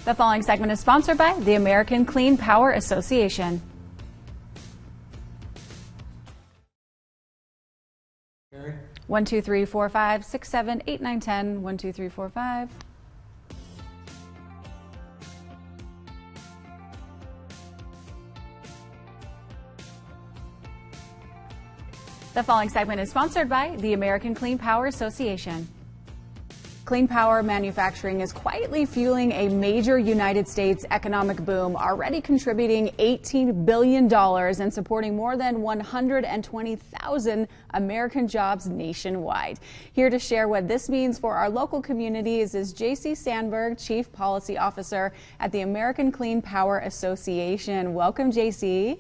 The following segment is sponsored by the American Clean Power Association. Gary? 1, 2, 3, 4, 5, 6, 7, 8, 9, 10. 1, 2, 3, 4, 5. The following segment is sponsored by the American Clean Power Association. Clean power manufacturing is quietly fueling a major United States economic boom, already contributing $18 billion and supporting more than 120,000 American jobs nationwide. Here to share what this means for our local communities is J.C. Sandberg, Chief Policy Officer at the American Clean Power Association. Welcome, J.C.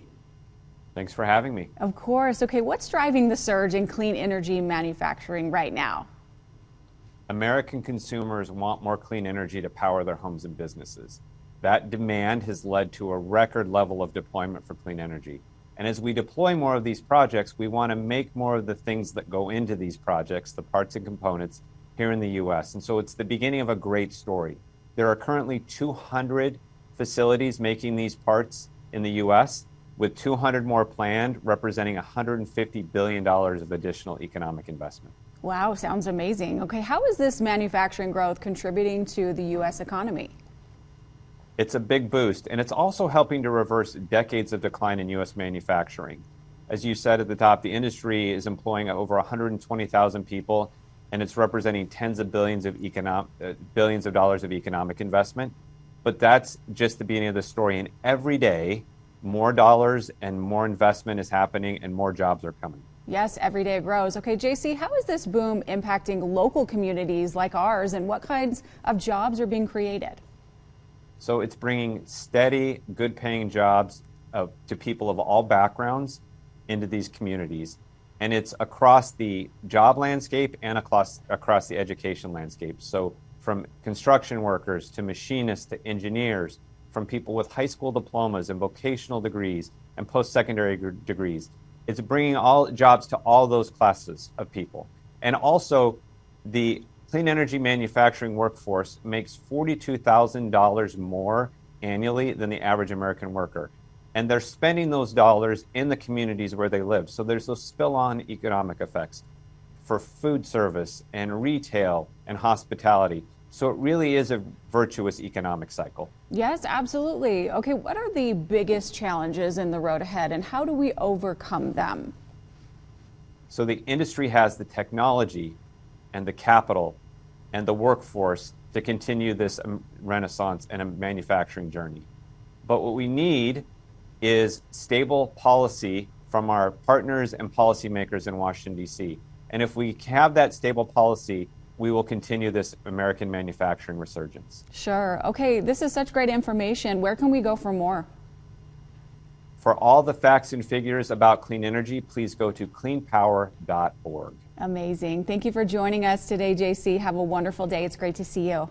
Thanks for having me. Of course. Okay, what's driving the surge in clean energy manufacturing right now? American consumers want more clean energy to power their homes and businesses. That demand has led to a record level of deployment for clean energy. And as we deploy more of these projects, we want to make more of the things that go into these projects, the parts and components, here in the U.S. And so it's the beginning of a great story. There are currently 200 facilities making these parts in the U.S., with 200 more planned, representing $150 billion of additional economic investment. Wow, sounds amazing. Okay, how is this manufacturing growth contributing to the U.S. economy? It's a big boost, and it's also helping to reverse decades of decline in U.S. manufacturing. As you said at the top, the industry is employing over 120,000 people, and it's representing tens of billions of dollars of economic investment. But that's just the beginning of the story, and every day, more dollars and more investment is happening and more jobs are coming. Yes, every day it grows. Okay, JC, how is this boom impacting local communities like ours, and what kinds of jobs are being created? So it's bringing steady, good paying jobs to people of all backgrounds into these communities. And it's across the job landscape and across the education landscape. So from construction workers to machinists to engineers, from people with high school diplomas and vocational degrees and post-secondary degrees. It's bringing all jobs to all those classes of people. And also, the clean energy manufacturing workforce makes $42,000 more annually than the average American worker. And they're spending those dollars in the communities where they live. So there's those spill-on economic effects for food service and retail and hospitality. So it really is a virtuous economic cycle. Yes, absolutely. Okay, what are the biggest challenges in the road ahead, and how do we overcome them? So the industry has the technology and the capital and the workforce to continue this renaissance and a manufacturing journey. But what we need is stable policy from our partners and policymakers in Washington, D.C. And if we have that stable policy, we will continue this American manufacturing resurgence. Sure. Okay, this is such great information. Where can we go for more? For all the facts and figures about clean energy, please go to cleanpower.org. Amazing. Thank you for joining us today, JC. Have a wonderful day. It's great to see you.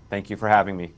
Thank you for having me.